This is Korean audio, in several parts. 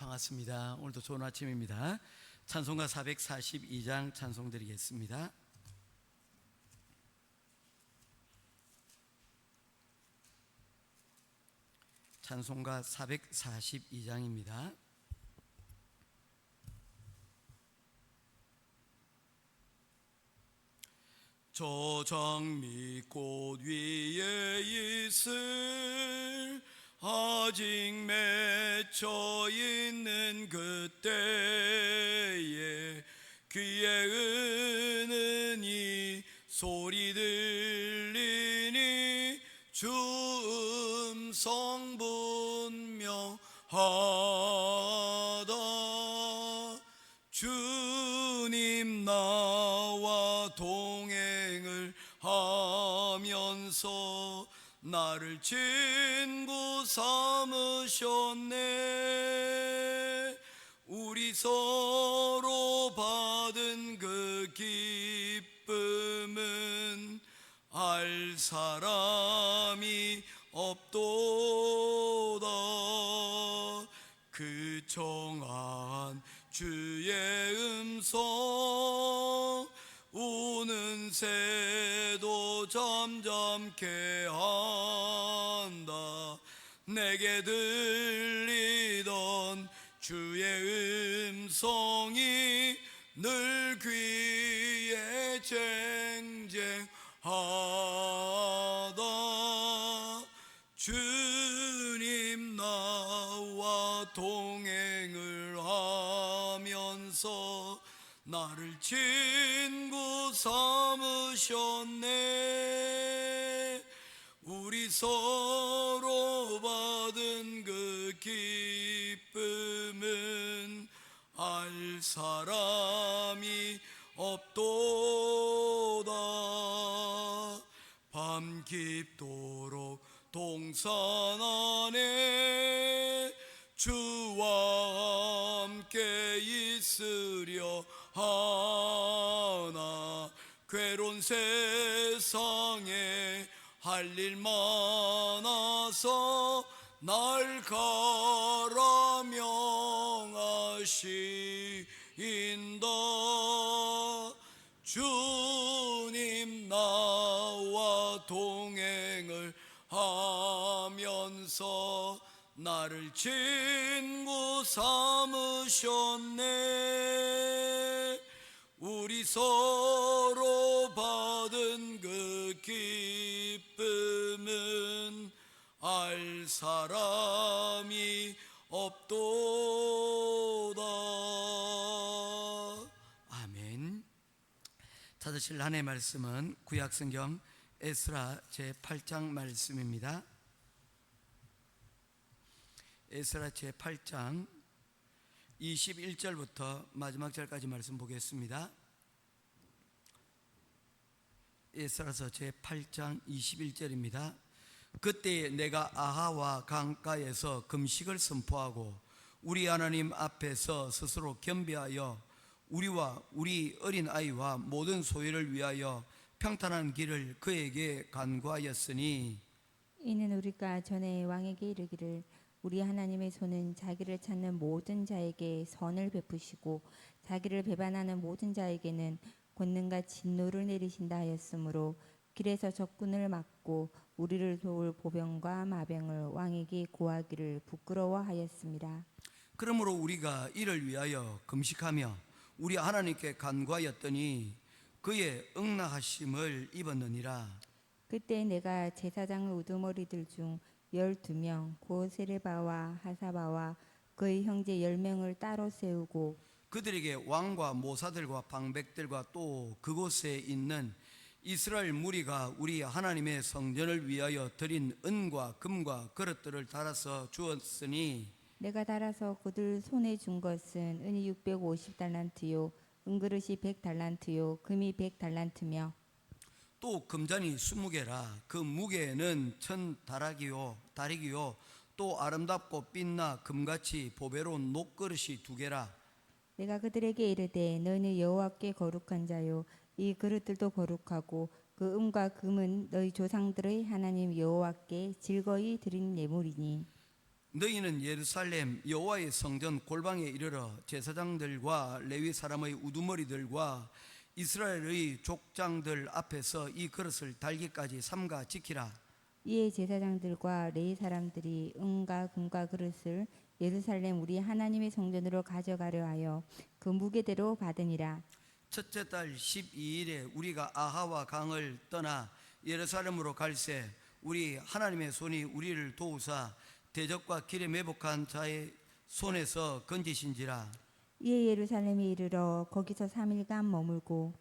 반갑습니다. 오늘도 좋은 아침입니다. 찬송가 442장 찬송 드리겠습니다. 찬송가 442장입니다. 저 장미꽃 위에 있을 아직 맺혀 있는 그때에 귀에 은은히 소리 들리니 주 음성 분명하다. 주님 나와 동행을 하면서 나를 친구 삼으셨네. 우리 서로 받은 그 기쁨은 알 사람이 없도다. 그 청한 주의 음성 우는 새도 잠잠케 한다. 내게 들리던 주의 음성이 늘 귀에 쟁쟁하다. 주님 나와 동행을 하면서 나를 친구 삼으셨네. 우리 서로 받은 그 기쁨은 알 사람이 없도다. 밤 깊도록 동산 안에 주와 함께 있으려 하나. 괴로운 세상에 할 일 많아서 날 가라 명하시인다. 주님 나와 동행을 하면서 나를 친구 삼으셨네. 우리 서로 받은 그 기쁨은 알 사람이 없도다. 아멘. 찾으실 하나님의 말씀은 구약성경 에스라 제8장 말씀입니다. 에스라 제8장 21절부터 마지막 절까지 말씀 보겠습니다. 에스라서 제8장 21절입니다. 그때 내가 아하와 강가에서 금식을 선포하고 우리 하나님 앞에서 스스로 겸비하여 우리와 우리 어린 아이와 모든 소유를 위하여 평탄한 길을 그에게 간구하였으니, 이는 우리가 전에 왕에게 이르기를 우리 하나님의 손은 자기를 찾는 모든 자에게 선을 베푸시고 자기를 배반하는 모든 자에게는 권능과 진노를 내리신다 하였으므로 길에서 적군을 막고 우리를 도울 보병과 마병을 왕에게 고하기를 부끄러워하였습니다. 그러므로 우리가 이를 위하여 금식하며 우리 하나님께 간구하였더니 그의 응낙하심을 입었느니라. 그때 내가 제사장 우두머리들 중 12명 곧 세레바와 하사바와 그의 형제 10명을 따로 세우고 그들에게 왕과 모사들과 방백들과 또 그곳에 있는 이스라엘 무리가 우리 하나님의 성전을 위하여 드린 은과 금과 그릇들을 달아서 주었으니, 내가 달아서 그들 손에 준 것은 은이 650달란트요 은그릇이 100달란트요 금이 100달란트며 또 금잔이 20개라. 그 무게는 1000다락이요 또 아름답고 빛나 금같이 보배로운 녹그릇이 2개라. 내가 그들에게 이르되 너희는 여호와께 거룩한 자요 이 그릇들도 거룩하고 그 은과 금은 너희 조상들의 하나님 여호와께 즐거이 드린 예물이니 너희는 예루살렘 여호와의 성전 골방에 이르러 제사장들과 레위 사람의 우두머리들과 이스라엘의 족장들 앞에서 이 그릇을 달기까지 삼가 지키라. 이에 제사장들과 레위 사람들이 은과 금과 그릇을 예루살렘 우리 하나님의 성전으로 가져가려 하여 그 무게대로 받으니라. 첫째 달 12일에 우리가 아하와 강을 떠나 예루살렘으로 갈새 우리 하나님의 손이 우리를 도우사 대적과 길에 매복한 자의 손에서 건지신지라. 이에 예루살렘에 이르러 거기서 3일간 머물고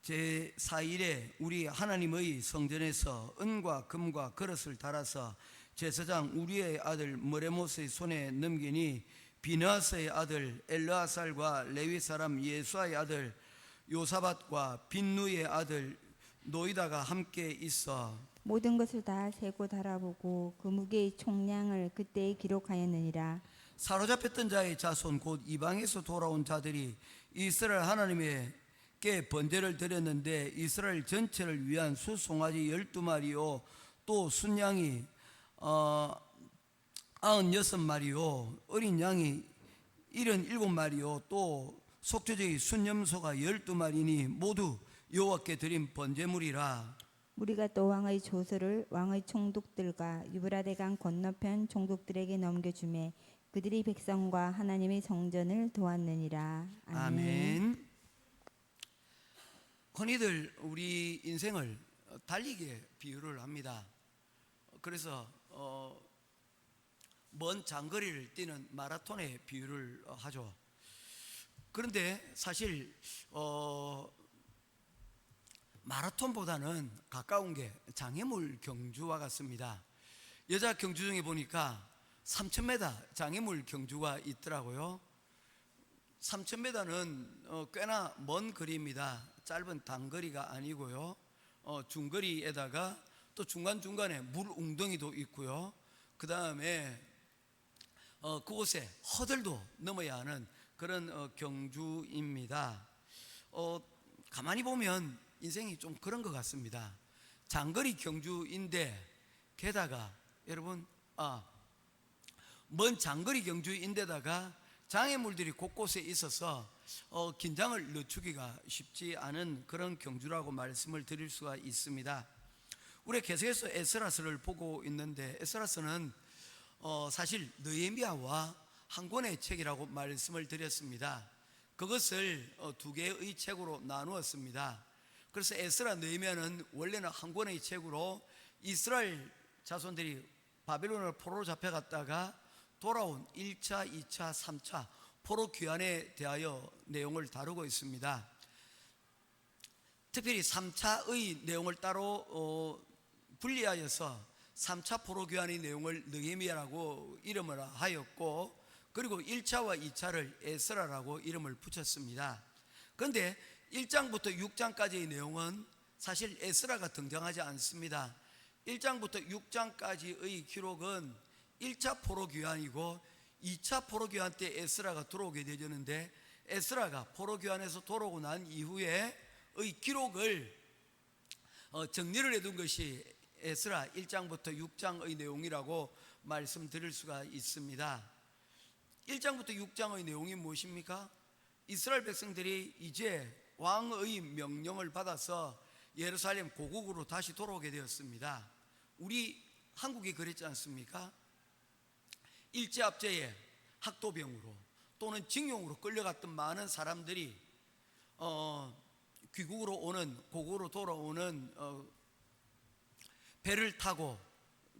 제4일에 우리 하나님의 성전에서 은과 금과 그릇을 달아서 제사장 우리의 아들 머레모스의 손에 넘기니 비느하스의 아들 엘르아살과 레위 사람 예수아의 아들 요사밧과 빈누의 아들 노이다가 함께 있어 모든 것을 다 세고 달아보고 그 무게의 총량을 그때에 기록하였느니라. 사로잡혔던 자의 자손 곧 이방에서 돌아온 자들이 이스라엘 하나님께 번제를 드렸는데 이스라엘 전체를 위한 수송아지 12마리요 또 순양이 96마리요 어린 양이 77마리요 또 속죄제의 순염소가 12마리니 모두 여호와께 드린 번제물이라. 우리가 또 왕의 조서를 왕의 총독들과 유브라데강 건너편 총독들에게 넘겨주매 그들이 백성과 하나님의 성전을 도왔느니라. 아멘. 흔히들 우리 인생을 달리기에 비유를 합니다. 그래서 먼 장거리를 뛰는 마라톤에 비유를 하죠. 그런데 사실 마라톤보다는 가까운 게 장애물 경주와 같습니다. 여자 경주 중에 보니까 3000m 장애물 경주가 있더라고요. 3000m는 꽤나 먼 거리입니다. 짧은 단거리가 아니고요. 중거리에다가 또 중간중간에 물 웅덩이도 있고요. 그 다음에 그곳에 허들도 넘어야 하는 그런 경주입니다. 가만히 보면 인생이 좀 그런 것 같습니다. 장거리 경주인데 게다가 여러분 먼 장거리 경주인데다가 장애물들이 곳곳에 있어서 긴장을 늦추기가 쉽지 않은 그런 경주라고 말씀을 드릴 수가 있습니다. 우리 계속해서 에스라서를 보고 있는데 에스라서는 사실 느헤미야와 한 권의 책이라고 말씀을 드렸습니다. 그것을 두 개의 책으로 나누었습니다. 그래서 에스라 느헤미야는 원래는 한 권의 책으로 이스라엘 자손들이 바벨론으로 포로로 잡혀갔다가 돌아온 1차, 2차, 3차 포로 귀환에 대하여 내용을 다루고 있습니다. 특별히 3차의 내용을 따로 분리하여서 3차 포로 귀환의 내용을 느헤미야라고 이름을 하였고 그리고 1차와 2차를 에스라라고 이름을 붙였습니다. 그런데 1장부터 6장까지의 내용은 사실 에스라가 등장하지 않습니다. 1장부터 6장까지의 기록은 1차 포로 귀환이고 2차 포로 귀환 때 에스라가 들어오게 되었는데 에스라가 포로 귀환에서 돌아오고 난 이후에의 기록을 정리를 해둔 것이 에스라 1장부터 6장의 내용이라고 말씀드릴 수가 있습니다. 1장부터 6장의 내용이 무엇입니까? 이스라엘 백성들이 이제 왕의 명령을 받아서 예루살렘 고국으로 다시 돌아오게 되었습니다. 우리 한국이 그랬지 않습니까? 일제압제에 학도병으로 또는 징용으로 끌려갔던 많은 사람들이 귀국으로 오는 고국으로 돌아오는 배를 타고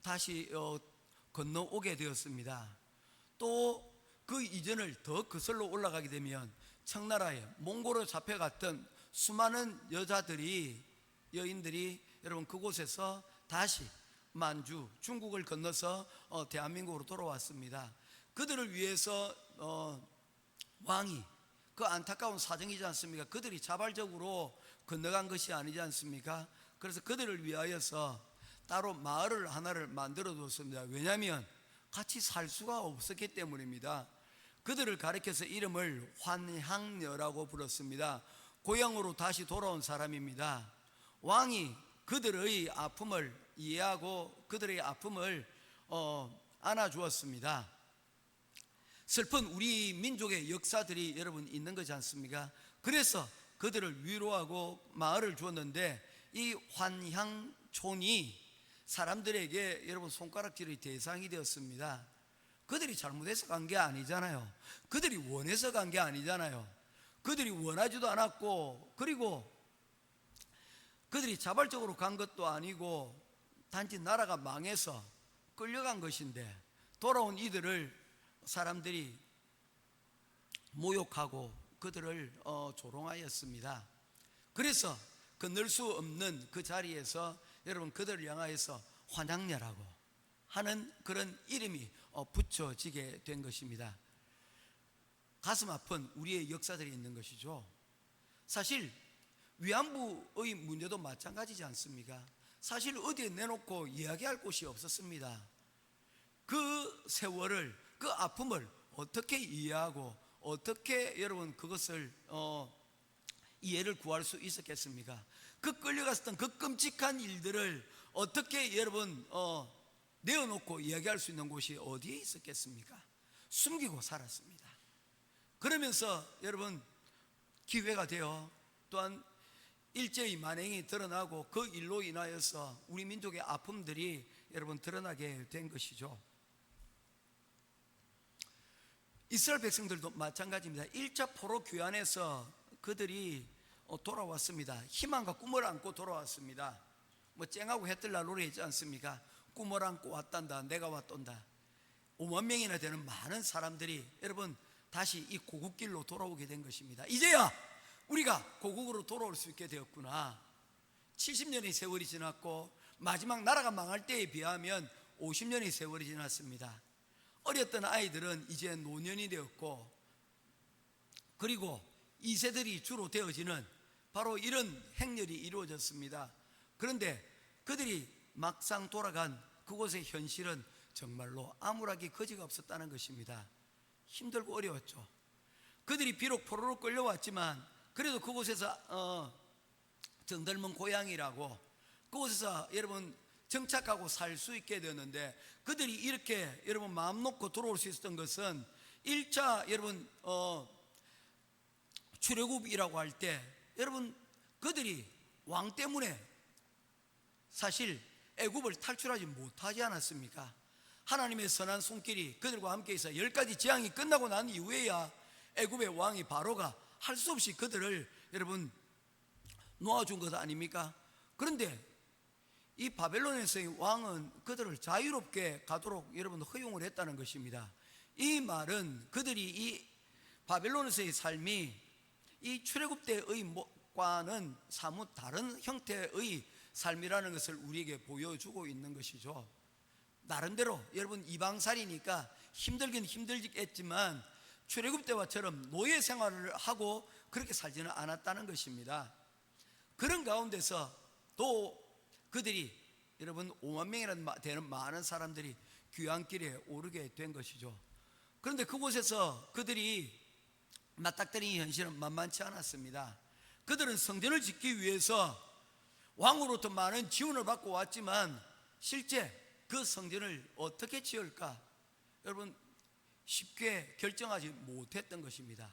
다시 건너오게 되었습니다. 또 그 이전을 더 거슬러 올라가게 되면 청나라에 몽골로 잡혀갔던 수많은 여인들이 여러분 그곳에서 다시 만주 중국을 건너서 대한민국으로 돌아왔습니다. 그들을 위해서 왕이 그 안타까운 사정이지 않습니까? 그들이 자발적으로 건너간 것이 아니지 않습니까? 그래서 그들을 위하여서 따로 마을을 하나를 만들어 두었습니다. 왜냐하면 같이 살 수가 없었기 때문입니다. 그들을 가리켜서 이름을 환향녀라고 불렀습니다. 고향으로 다시 돌아온 사람입니다. 왕이 그들의 아픔을 이해하고 그들의 아픔을 안아주었습니다. 슬픈 우리 민족의 역사들이 여러분 있는 거지 않습니까? 그래서 그들을 위로하고 마을을 주었는데, 이 환향촌이 사람들에게 여러분 손가락질의 대상이 되었습니다. 그들이 잘못해서 간 게 아니잖아요. 그들이 원해서 간 게 아니잖아요. 그들이 원하지도 않았고, 그리고 그들이 자발적으로 간 것도 아니고 단지 나라가 망해서 끌려간 것인데, 돌아온 이들을 사람들이 모욕하고 그들을 조롱하였습니다. 그래서 건널 수 없는 그 자리에서 여러분 그들을 향하여서 환향녀라고 하는 그런 이름이 붙여지게 된 것입니다. 가슴 아픈 우리의 역사들이 있는 것이죠. 사실 위안부의 문제도 마찬가지지 않습니까? 사실 어디에 내놓고 이야기할 곳이 없었습니다. 그 세월을, 그 아픔을 어떻게 이해하고 어떻게 여러분 그것을 이해를 구할 수 있었겠습니까? 그 끌려갔었던 그 끔찍한 일들을 어떻게 여러분 내어놓고 이야기할 수 있는 곳이 어디에 있었겠습니까? 숨기고 살았습니다. 그러면서 여러분 기회가 되어 또한 일제의 만행이 드러나고 그 일로 인하여서 우리 민족의 아픔들이 여러분 드러나게 된 것이죠. 이스라엘 백성들도 마찬가지입니다. 1차 포로 귀환에서 그들이 돌아왔습니다. 희망과 꿈을 안고 돌아왔습니다. 뭐 쨍하고 해뜰날 노래 있지 않습니까? 꿈을 안고 왔단다, 내가 왔단다. 5만 명이나 되는 많은 사람들이 여러분 다시 이 고국길로 돌아오게 된 것입니다. 이제야 우리가 고국으로 돌아올 수 있게 되었구나. 70년의 세월이 지났고 마지막 나라가 망할 때에 비하면 50년의 세월이 지났습니다. 어렸던 아이들은 이제 노년이 되었고, 그리고 2세들이 주로 되어지는 바로 이런 행렬이 이루어졌습니다. 그런데 그들이 막상 돌아간 그곳의 현실은 정말로 암울하게 거지가 없었다는 것입니다. 힘들고 어려웠죠. 그들이 비록 포로로 끌려왔지만 그래도 그곳에서 정들면 고향이라고 그곳에서 여러분 정착하고 살 수 있게 되었는데, 그들이 이렇게 여러분 마음 놓고 들어올 수 있었던 것은 1차 여러분 출애굽이라고 할 때 여러분 그들이 왕 때문에 사실 애굽을 탈출하지 못하지 않았습니까? 하나님의 선한 손길이 그들과 함께 있어 10가지 재앙이 끝나고 난 이후에야 애굽의 왕이 바로가 할 수 없이 그들을 여러분 놓아준 것 아닙니까? 그런데 이 바벨론에서의 왕은 그들을 자유롭게 가도록 여러분 허용을 했다는 것입니다. 이 말은 그들이 이 바벨론에서의 삶이 이 출애굽 때의과는 사뭇 다른 형태의 삶이라는 것을 우리에게 보여주고 있는 것이죠. 나름대로 여러분 이방살이니까 힘들긴 힘들겠지만 출애굽 때와처럼 노예 생활을 하고 그렇게 살지는 않았다는 것입니다. 그런 가운데서 또 그들이 여러분 5만 명이나 되는 많은 사람들이 귀환길에 오르게 된 것이죠. 그런데 그곳에서 그들이 맞닥뜨린 현실은 만만치 않았습니다. 그들은 성전을 짓기 위해서 왕으로부터 많은 지원을 받고 왔지만 실제 그 성전을 어떻게 지을까 여러분 쉽게 결정하지 못했던 것입니다.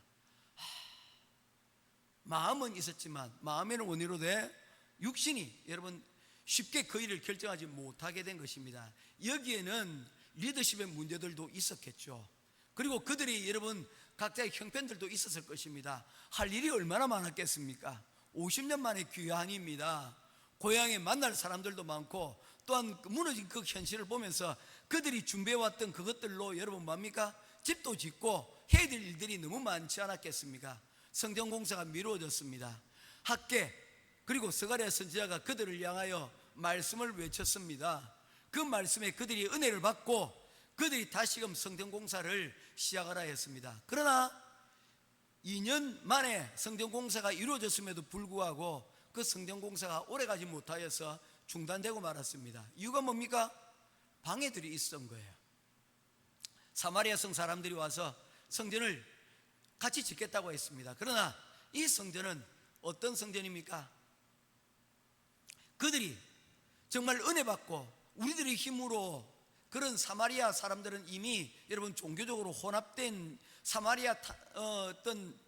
마음은 있었지만 마음에는 원이로되 육신이 여러분 쉽게 그 일을 결정하지 못하게 된 것입니다. 여기에는 리더십의 문제들도 있었겠죠. 그리고 그들이 여러분 각자의 형편들도 있었을 것입니다. 할 일이 얼마나 많았겠습니까? 50년 만에 귀환입니다. 고향에 만날 사람들도 많고 또한 무너진 그 현실을 보면서 그들이 준비해왔던 그것들로 여러분 뭡니까? 집도 짓고 해야 될 일들이 너무 많지 않았겠습니까? 성전 공사가 미루어졌습니다. 학계 그리고 스가랴 선지자가 그들을 향하여 말씀을 외쳤습니다. 그 말씀에 그들이 은혜를 받고 그들이 다시금 성전 공사를 시작하라 했습니다. 그러나 2년 만에 성전 공사가 이루어졌음에도 불구하고 그 성전 공사가 오래가지 못하여서 중단되고 말았습니다. 이유가 뭡니까? 방해들이 있었던 거예요. 사마리아 성 사람들이 와서 성전을 같이 짓겠다고 했습니다. 그러나 이 성전은 어떤 성전입니까? 그들이 정말 은혜 받고 우리들의 힘으로, 그런 사마리아 사람들은 이미 여러분 종교적으로 혼합된 어떤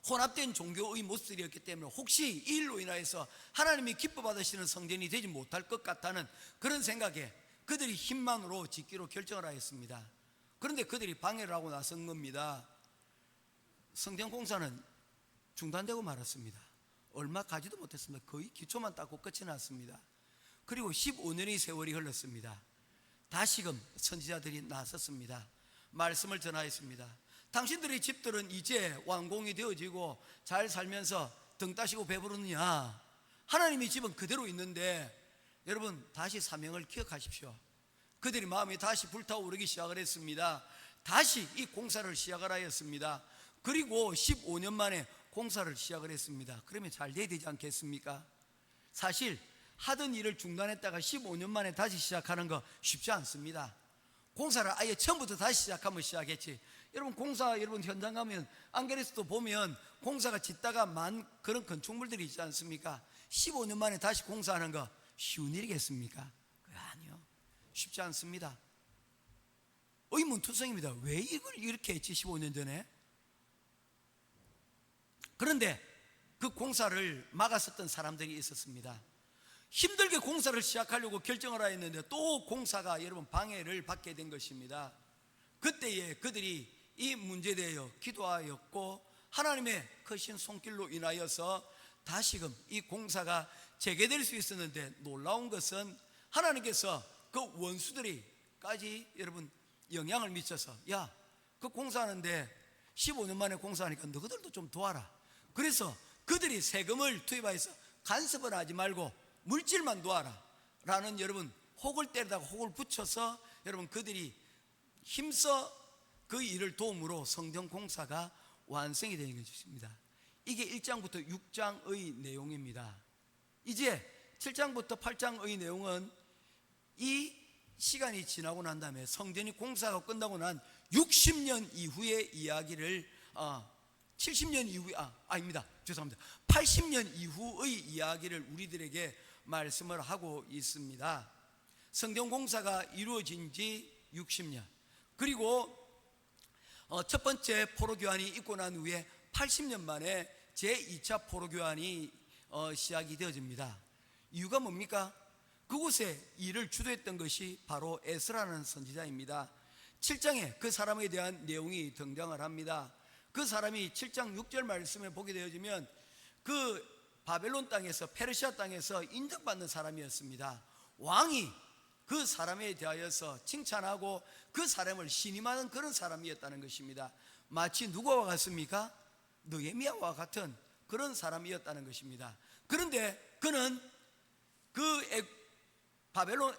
혼합된 종교의 모습이었기 때문에 혹시 이 일로 인하여서 하나님이 기뻐 받으시는 성전이 되지 못할 것 같다는 그런 생각에 그들이 힘만으로 짓기로 결정을 하였습니다. 그런데 그들이 방해를 하고 나선 겁니다. 성전 공사는 중단되고 말았습니다. 얼마 가지도 못했습니다. 거의 기초만 닦고 끝이 났습니다. 그리고 15년의 세월이 흘렀습니다. 다시금 선지자들이 나섰습니다. 말씀을 전하였습니다. 당신들의 집들은 이제 완공이 되어지고 잘 살면서 등 따시고 배부르느냐? 하나님의 집은 그대로 있는데 여러분 다시 사명을 기억하십시오. 그들이 마음이 다시 불타오르기 시작을 했습니다. 다시 이 공사를 시작을 하였습니다. 그리고 15년 만에 공사를 시작을 했습니다. 그러면 잘 돼야 되지 않겠습니까? 사실 하던 일을 중단했다가 15년 만에 다시 시작하는 거 쉽지 않습니다. 공사를 아예 처음부터 다시 시작하면 시작했지. 여러분 공사 여러분 현장 가면 안개에서도 보면 공사가 짓다가 만 그런 건축물들이 있지 않습니까? 15년 만에 다시 공사하는 거 쉬운 일이겠습니까? 아니요, 쉽지 않습니다. 의문투성입니다. 왜 이걸 이렇게 했지 15년 전에? 그런데 그 공사를 막았었던 사람들이 있었습니다. 힘들게 공사를 시작하려고 결정을 하였는데 또 공사가 여러분 방해를 받게 된 것입니다. 그때에 그들이 이 문제에 대하여 기도하였고 하나님의 크신 손길로 인하여서 다시금 이 공사가 재개될 수 있었는데, 놀라운 것은 하나님께서 그 원수들이까지 여러분 영향을 미쳐서 야, 그 공사하는데 15년 만에 공사하니까 너희들도 좀 도와라. 그래서 그들이 세금을 투입해서 간섭을 하지 말고 물질만 도와라 라는 여러분 혹을 때리다가 혹을 붙여서 여러분 그들이 힘써 그 일을 도움으로 성전 공사가 완성이 되는 것입니다. 이게 1장부터 6장의 내용입니다. 이제 7장부터 8장의 내용은 이 시간이 지나고 난 다음에 성전이 공사가 끝나고 난 60년 이후의 이야기를 70년 이후 아닙니다. 죄송합니다. 80년 이후의 이야기를 우리들에게 말씀을 하고 있습니다. 성전 공사가 이루어진 지 60년, 그리고 첫 번째 포로교환이 있고 난 후에 80년 만에 제2차 포로교환이 시작이 되어집니다. 이유가 뭡니까? 그곳에 일을 주도했던 것이 바로 에스라는 선지자입니다. 7장에 그 사람에 대한 내용이 등장을 합니다. 그 사람이 7장 6절 말씀에 보게 되어지면 그 바벨론 땅에서, 페르시아 땅에서 인정받는 사람이었습니다. 왕이 그 사람에 대하여서 칭찬하고 그 사람을 신임하는 그런 사람이었다는 것입니다. 마치 누구와 같습니까? 느헤미야와 같은 그런 사람이었다는 것입니다. 그런데 그는 그 바벨론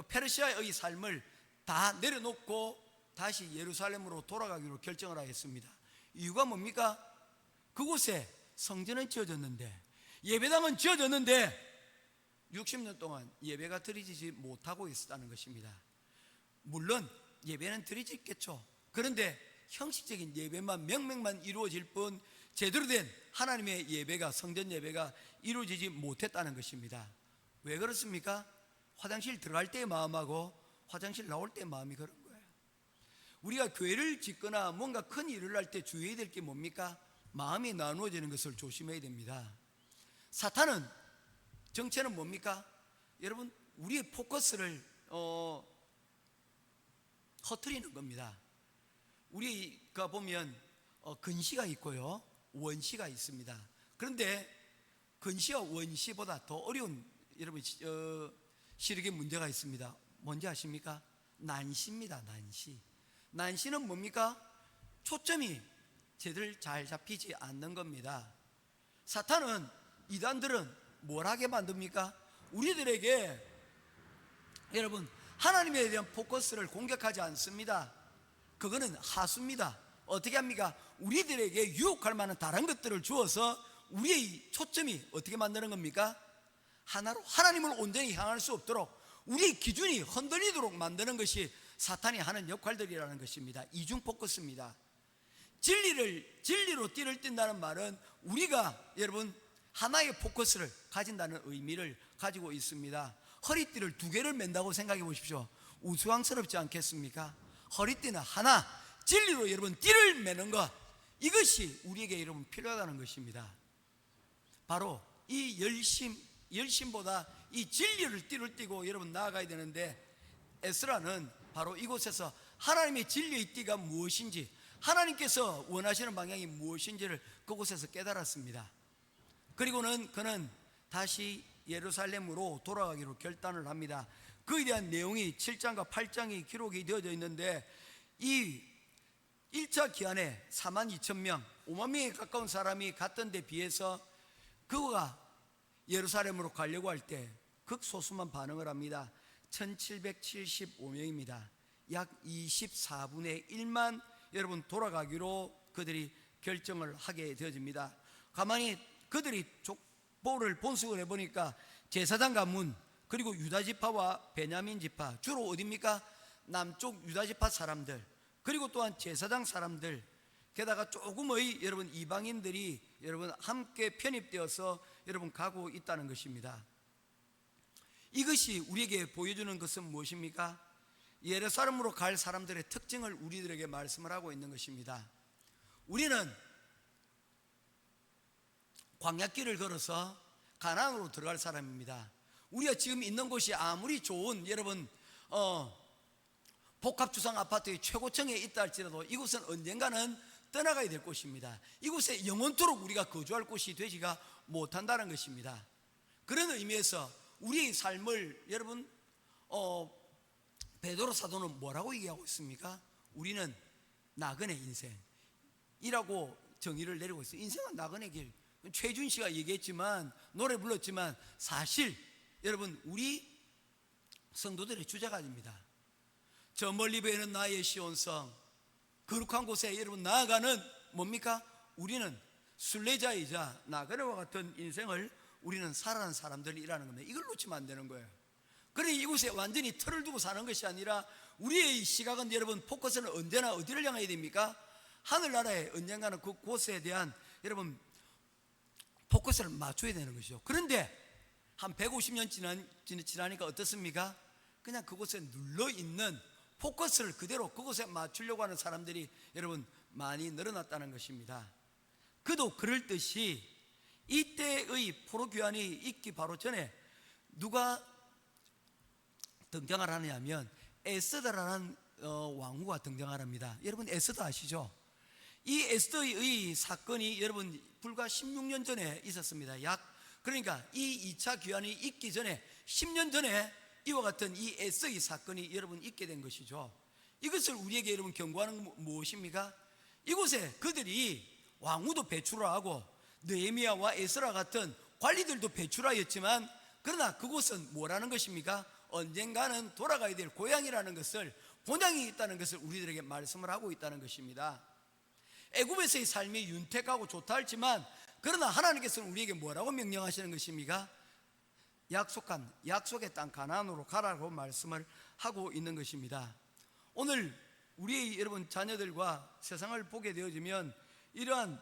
페르시아의 삶을 다 내려놓고 다시 예루살렘으로 돌아가기로 결정을 하였습니다. 이유가 뭡니까? 그곳에 성전은 지어졌는데, 예배당은 지어졌는데 60년 동안 예배가 드려지지 못하고 있었다는 것입니다. 물론 예배는 드려지겠죠. 그런데 형식적인 예배만, 명맥만 이루어질 뿐 제대로 된 하나님의 예배가, 성전 예배가 이루어지지 못했다는 것입니다. 왜 그렇습니까? 화장실 들어갈 때의 마음하고 화장실 나올 때의 마음이 그런 거예요. 우리가 교회를 짓거나 뭔가 큰 일을 할 때 주의해야 될 게 뭡니까? 마음이 나누어지는 것을 조심해야 됩니다. 사탄은, 정체는 뭡니까? 여러분, 우리의 포커스를 허트리는 겁니다. 우리가 보면 근시가 있고요, 원시가 있습니다. 그런데 근시와 원시보다 더 어려운 여러분 시력의 문제가 있습니다. 뭔지 아십니까? 난시입니다. 난시. 난시는 뭡니까? 초점이 제대로 잘 잡히지 않는 겁니다. 사탄은, 이단들은 뭘 하게 만듭니까? 우리들에게 여러분 하나님에 대한 포커스를 공격하지 않습니다. 그거는 하수입니다. 어떻게 합니까? 우리들에게 유혹할 만한 다른 것들을 주어서 우리의 초점이 어떻게 만드는 겁니까? 하나로 하나님을 온전히 향할 수 없도록 우리의 기준이 흔들리도록 만드는 것이 사탄이 하는 역할들이라는 것입니다. 이중 포커스입니다. 진리로 띠를 띈다는 말은 우리가 여러분 하나의 포커스를 가진다는 의미를 가지고 있습니다. 허리띠를 두 개를 맨다고 생각해 보십시오. 우스꽝스럽지 않겠습니까? 허리띠는 하나, 진리로 여러분 띠를 매는 것, 이것이 우리에게 여러분 필요하다는 것입니다. 바로 이 열심보다 이 진리를 띠를 띠고 여러분 나아가야 되는데, 에스라는 바로 이곳에서 하나님의 진리의 띠가 무엇인지, 하나님께서 원하시는 방향이 무엇인지를 그곳에서 깨달았습니다. 그리고는 그는 다시 예루살렘으로 돌아가기로 결단을 합니다. 그에 대한 내용이 7장과 8장이 기록이 되어져 있는데, 이 1차 기한에 42,000명 5만 명에 가까운 사람이 갔던 데 비해서 그가 예루살렘으로 가려고 할 때 극소수만 반응을 합니다. 1775명입니다. 약 24분의 1만 여러분 돌아가기로 그들이 결정을 하게 되어집니다. 가만히 그들이 족보를 본숙을 해보니까 제사장 가문, 그리고 유다지파와 베냐민 지파, 주로 어디입니까? 남쪽 유다지파 사람들, 그리고 또한 제사장 사람들, 게다가 조금의 여러분 이방인들이 여러분 함께 편입되어서 여러분 가고 있다는 것입니다. 이것이 우리에게 보여주는 것은 무엇입니까? 예루살렘으로 갈 사람들의 특징을 우리들에게 말씀을 하고 있는 것입니다. 우리는 광야길을 걸어서 가나안으로 들어갈 사람입니다. 우리가 지금 있는 곳이 아무리 좋은 여러분 복합주상 아파트의 최고층에 있다 할지라도 이곳은 언젠가는 떠나가야 될 곳입니다. 이곳에 영원토록 우리가 거주할 곳이 되지가 못한다는 것입니다. 그런 의미에서 우리의 삶을 여러분 베드로 사도는 뭐라고 얘기하고 있습니까? 우리는 나그네 인생이라고 정의를 내리고 있어요. 인생은 나그네 길. 최준 씨가 얘기했지만, 노래 불렀지만, 사실 여러분 우리 성도들의 주제가입니다. 저 멀리 보이는 나의 시온성, 거룩한 곳에 여러분 나아가는 뭡니까? 우리는 순례자이자 나그네와 같은 인생을 우리는 살아가는 사람들이라는 겁니다. 이걸 놓치면 안 되는 거예요. 그러니 이곳에 완전히 틀을 두고 사는 것이 아니라 우리의 시각은 여러분 포커스는 언제나 어디를 향해야 됩니까? 하늘나라에 언젠가는 그곳에 대한 여러분 포커스를 맞춰야 되는 것이죠. 그런데 한 150년 지나니까 어떻습니까? 그냥 그곳에 눌러있는 포커스를 그대로 그곳에 맞추려고 하는 사람들이 여러분 많이 늘어났다는 것입니다. 그도 그럴 듯이 이때의 포로교환이 있기 바로 전에 누가 등장을 하느냐 하면 에스더라는 왕후가 등장을 합니다. 여러분 에스더 아시죠? 이 에스더의 사건이 여러분 불과 16년 전에 있었습니다. 그러니까 이 2차 귀환이 있기 전에 10년 전에 이와 같은 이 에스더의 사건이 여러분 있게 된 것이죠. 이것을 우리에게 여러분 경고하는 무엇입니까? 이곳에 그들이 왕후도 배출을 하고 느헤미야와 에스라 같은 관리들도 배출하였지만, 그러나 그곳은 뭐라는 것입니까? 언젠가는 돌아가야 될 고향이라는 것을, 본향이 있다는 것을 우리들에게 말씀을 하고 있다는 것입니다. 애굽에서의 삶이 윤택하고 좋다 할지만, 그러나 하나님께서는 우리에게 뭐라고 명령하시는 것입니까? 약속한 약속의 땅 가나안으로 가라고 말씀을 하고 있는 것입니다. 오늘 우리의 여러분 자녀들과 세상을 보게 되어지면 이러한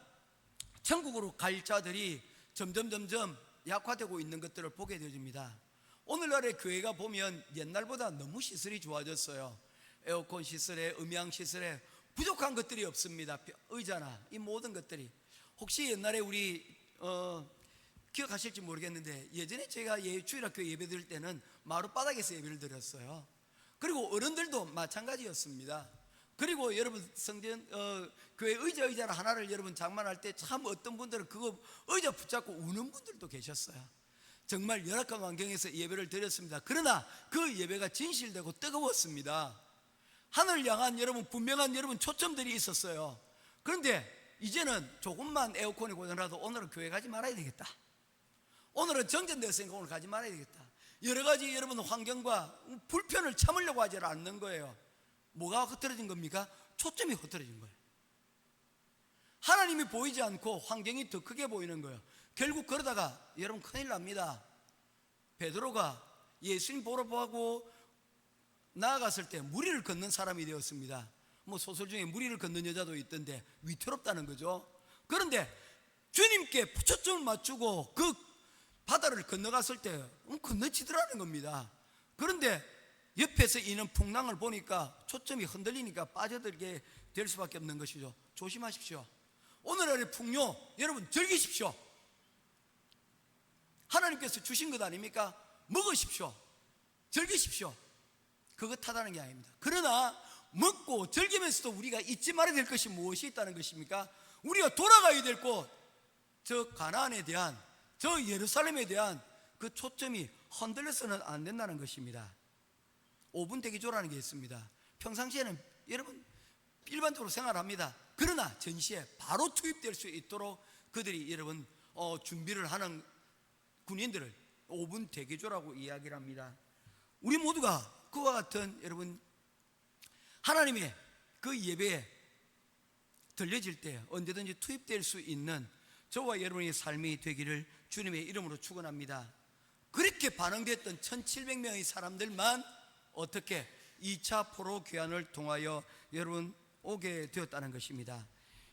천국으로 갈 자들이 점점 약화되고 있는 것들을 보게 되어집니다. 오늘날의 교회가 보면 옛날보다 너무 시설이 좋아졌어요. 에어컨 시설에, 음향 시설에 부족한 것들이 없습니다. 의자나 이 모든 것들이. 혹시 옛날에 우리 기억하실지 모르겠는데, 예전에 제가 주일학교 예배 드릴 때는 마룻바닥에서 예배를 드렸어요. 그리고 어른들도 마찬가지였습니다. 그리고 여러분 교회 의자 하나를 여러분 장만할 때 참 어떤 분들은 그거 의자 붙잡고 우는 분들도 계셨어요. 정말 열악한 환경에서 예배를 드렸습니다. 그러나 그 예배가 진실되고 뜨거웠습니다. 하늘 향한 여러분 분명한 여러분 초점들이 있었어요. 그런데 이제는 조금만 에어컨이 고장나도 오늘은 교회 가지 말아야 되겠다, 오늘은 정전됐으니까 오늘 가지 말아야 되겠다, 여러 가지 여러분 환경과 불편을 참으려고 하지 않는 거예요. 뭐가 흐트러진 겁니까? 초점이 흐트러진 거예요. 하나님이 보이지 않고 환경이 더 크게 보이는 거예요. 결국 그러다가 여러분 큰일 납니다. 베드로가 예수님 보러 가고 나아갔을 때 무리를 걷는 사람이 되었습니다. 뭐 소설 중에 무리를 걷는 여자도 있던데 위태롭다는 거죠. 그런데 주님께 초점을 맞추고 그 바다를 건너갔을 때 건너지더라는 겁니다. 그런데 옆에서 이는 풍랑을 보니까 초점이 흔들리니까 빠져들게 될 수밖에 없는 것이죠. 조심하십시오. 오늘날의 풍요 여러분 즐기십시오. 하나님께서 주신 것 아닙니까? 먹으십시오. 즐기십시오. 그거 타다는 게 아닙니다. 그러나 먹고 즐기면서도 우리가 잊지 말아야 될 것이 무엇이 있다는 것입니까? 우리가 돌아가야 될 곳, 저 가나안에 대한, 저 예루살렘에 대한 그 초점이 흔들려서는 안 된다는 것입니다. 5분 대기조라는 게 있습니다. 평상시에는 여러분 일반적으로 생활합니다. 그러나 전시에 바로 투입될 수 있도록 그들이 여러분 준비를 하는 군인들을 5분 대기조라고 이야기를 합니다. 우리 모두가 그와 같은 여러분 하나님의 그 예배에 들려질 때 언제든지 투입될 수 있는 저와 여러분의 삶이 되기를 주님의 이름으로 축원합니다. 그렇게 반응됐던 1700명의 사람들만 어떻게 2차 포로 귀환을 통하여 여러분 오게 되었다는 것입니다.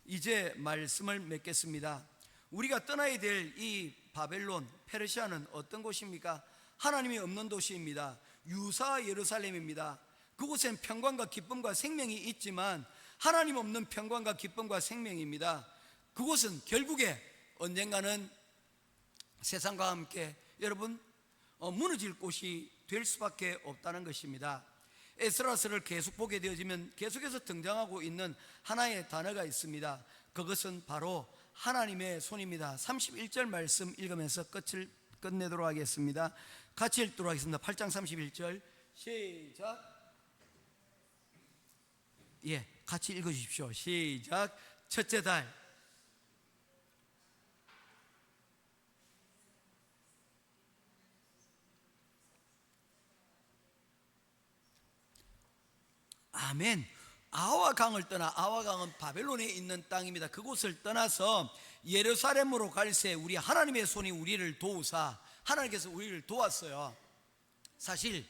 이제 말씀을 맺겠습니다. 우리가 떠나야 될 이 바벨론, 페르시아는 어떤 곳입니까? 하나님이 없는 도시입니다. 유사 예루살렘입니다. 그곳엔 평강과 기쁨과 생명이 있지만 하나님 없는 평강과 기쁨과 생명입니다. 그곳은 결국에 언젠가는 세상과 함께 여러분 무너질 곳이 될 수밖에 없다는 것입니다. 에스라서를 계속 보게 되어지면 계속해서 등장하고 있는 하나의 단어가 있습니다. 그것은 바로 하나님의 손입니다. 31절 말씀 읽으면서 끝내도록 하겠습니다. 같이 읽도록 하겠습니다. 8장 31절 시작. 예, 같이 읽어주십시오. 시작. 첫째 달 아멘. 아와 강을 떠나, 아와 강은 바벨론에 있는 땅입니다. 그곳을 떠나서 예루살렘으로 갈새 우리 하나님의 손이 우리를 도우사 하나님께서 우리를 도왔어요. 사실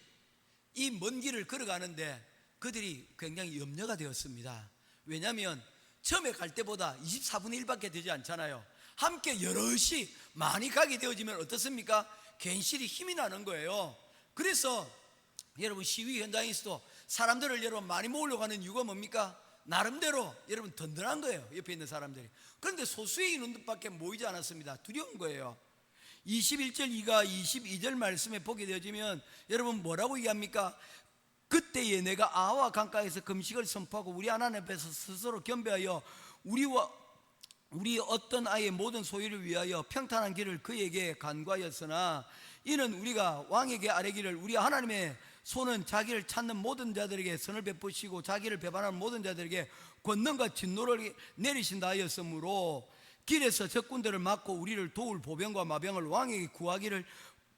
이 먼 길을 걸어가는데 그들이 굉장히 염려가 되었습니다. 왜냐하면 처음에 갈 때보다 24분의 1밖에 되지 않잖아요. 함께 여럿이 많이 가게 되어지면 어떻습니까? 괜시리 힘이 나는 거예요. 그래서 여러분 시위 현장에서도 사람들을 여러분 많이 모으려고 하는 이유가 뭡니까? 나름대로 여러분 든든한 거예요. 옆에 있는 사람들이. 그런데 소수의 인원들밖에 모이지 않았습니다. 두려운 거예요. 21절 이가 22절 말씀에 보게 되어지면 여러분 뭐라고 얘기합니까? 그때에 내가 아와 강가에서 금식을 선포하고 우리 하나님 앞에서 스스로 겸비하여 우리 어떤 아이의 모든 소유를 위하여 평탄한 길을 그에게 간구하였으나 이는 우리가 왕에게 아뢰기를 우리 하나님의 손은 자기를 찾는 모든 자들에게 선을 베푸시고 자기를 배반하는 모든 자들에게 권능과 진노를 내리신다 하였으므로 길에서 적군들을 막고 우리를 도울 보병과 마병을 왕에게 구하기를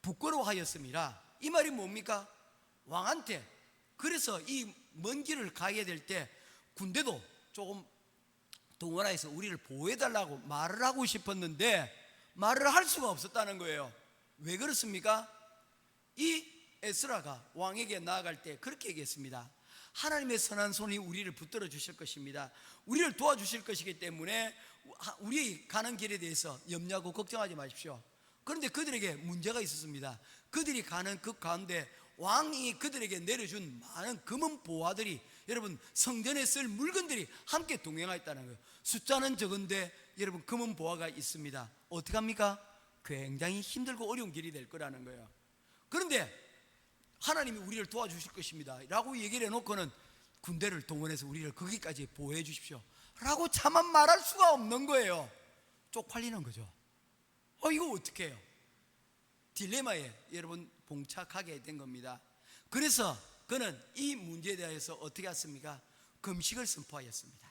부끄러워하였습니다. 이 말이 뭡니까? 왕한테. 그래서 이 먼 길을 가게 될 때 군대도 조금 동원해서 우리를 보호해달라고 말을 하고 싶었는데 말을 할 수가 없었다는 거예요. 왜 그렇습니까? 이 에스라가 왕에게 나아갈 때 그렇게 얘기했습니다. 하나님의 선한 손이 우리를 붙들어 주실 것입니다. 우리를 도와주실 것이기 때문에 우리 가는 길에 대해서 염려하고 걱정하지 마십시오. 그런데 그들에게 문제가 있었습니다. 그들이 가는 그 가운데 왕이 그들에게 내려준 많은 금은 보화들이 여러분 성전에 쓸 물건들이 함께 동행하였다는 거예요. 숫자는 적은데 여러분 금은 보화가 있습니다. 어떻게 합니까? 굉장히 힘들고 어려운 길이 될 거라는 거예요. 그런데 하나님이 우리를 도와주실 것입니다 라고 얘기를 해놓고는 군대를 동원해서 우리를 거기까지 보호해 주십시오 라고 차마 말할 수가 없는 거예요. 쪽팔리는 거죠. 이거 어떻게 해요? 딜레마에 여러분 봉착하게 된 겁니다. 그래서 그는 이 문제에 대해서 어떻게 했습니까? 금식을 선포하였습니다.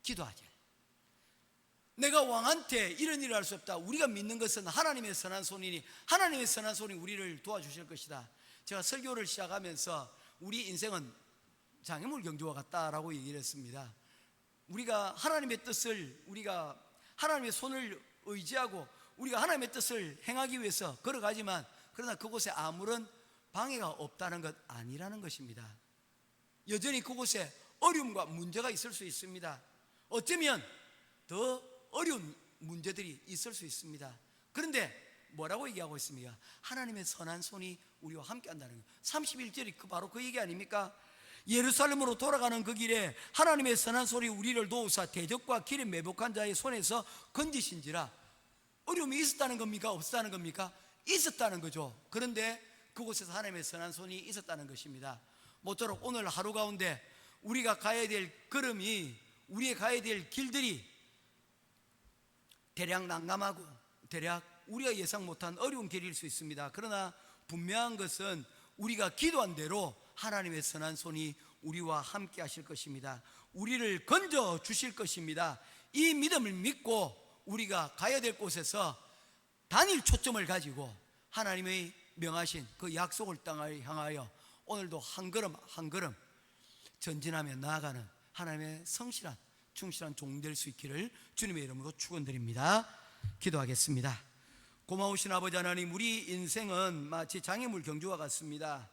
기도하자. 내가 왕한테 이런 일을 할 수 없다. 우리가 믿는 것은 하나님의 선한 손이니 하나님의 선한 손이 우리를 도와주실 것이다. 제가 설교를 시작하면서 우리 인생은 장애물 경주와 같다라고 얘기를 했습니다. 우리가 하나님의 뜻을 우리가 하나님의 손을 의지하고 우리가 하나님의 뜻을 행하기 위해서 걸어가지만 그러나 그곳에 아무런 방해가 없다는 것 아니라는 것입니다. 여전히 그곳에 어려움과 문제가 있을 수 있습니다. 어쩌면 더 어려운 문제들이 있을 수 있습니다. 그런데 뭐라고 얘기하고 있습니까? 하나님의 선한 손이 우리와 함께 한다는 거예요. 31절이 바로 그 얘기 아닙니까? 예루살렘으로 돌아가는 그 길에 하나님의 선한 손이 우리를 도우사 대적과 길에 매복한 자의 손에서 건지신지라. 어려움이 있었다는 겁니까? 없었다는 겁니까? 있었다는 거죠. 그런데 그곳에서 하나님의 선한 손이 있었다는 것입니다. 모쪼록 오늘 하루 가운데 우리가 가야 될 걸음이, 우리가 가야 될 길들이 대략 난감하고 대략 우리가 예상 못한 어려운 길일 수 있습니다. 그러나 분명한 것은 우리가 기도한 대로 하나님의 선한 손이 우리와 함께 하실 것입니다. 우리를 건져 주실 것입니다. 이 믿음을 믿고 우리가 가야 될 곳에서 단일 초점을 가지고 하나님의 명하신 그 약속을 땅을 향하여 오늘도 한 걸음 한 걸음 전진하며 나아가는 하나님의 성실한 충실한 종 될 수 있기를 주님의 이름으로 축원드립니다. 기도하겠습니다. 고마우신 아버지 하나님, 우리 인생은 마치 장애물 경주와 같습니다.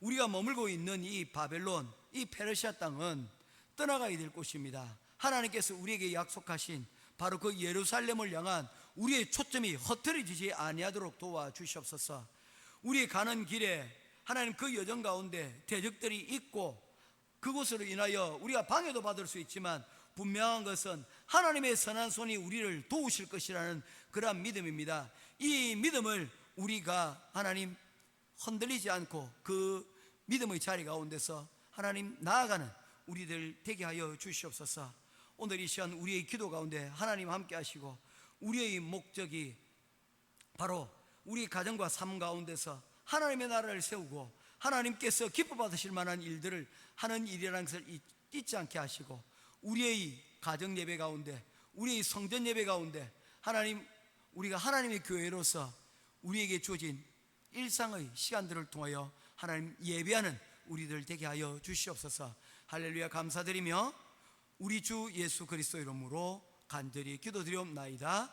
우리가 머물고 있는 이 바벨론, 이 페르시아 땅은 떠나가야 될 곳입니다. 하나님께서 우리에게 약속하신 바로 그 예루살렘을 향한 우리의 초점이 흐트러지지 아니하도록 도와주시옵소서. 우리 가는 길에 하나님 그 여정 가운데 대적들이 있고 그곳으로 인하여 우리가 방해도 받을 수 있지만 분명한 것은 하나님의 선한 손이 우리를 도우실 것이라는 그러한 믿음입니다. 이 믿음을 우리가 하나님 흔들리지 않고 그 믿음의 자리 가운데서 하나님 나아가는 우리들 되게 하여 주시옵소서. 오늘 이 시간 우리의 기도 가운데 하나님 함께 하시고 우리의 목적이 바로 우리 가정과 삶 가운데서 하나님의 나라를 세우고 하나님께서 기뻐 받으실 만한 일들을 하는 일이라는 것을 잊지 않게 하시고 우리의 가정 예배 가운데, 우리의 성전 예배 가운데 하나님, 우리가 하나님의 교회로서 우리에게 주어진 일상의 시간들을 통하여 하나님 예배하는 우리들 되게 하여 주시옵소서. 할렐루야. 감사드리며 우리 주 예수 그리스도 이름으로 간절히 기도드리옵나이다.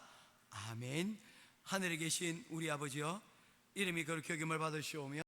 아멘. 하늘에 계신 우리 아버지여, 이름이 거룩히 여김을 받으시오며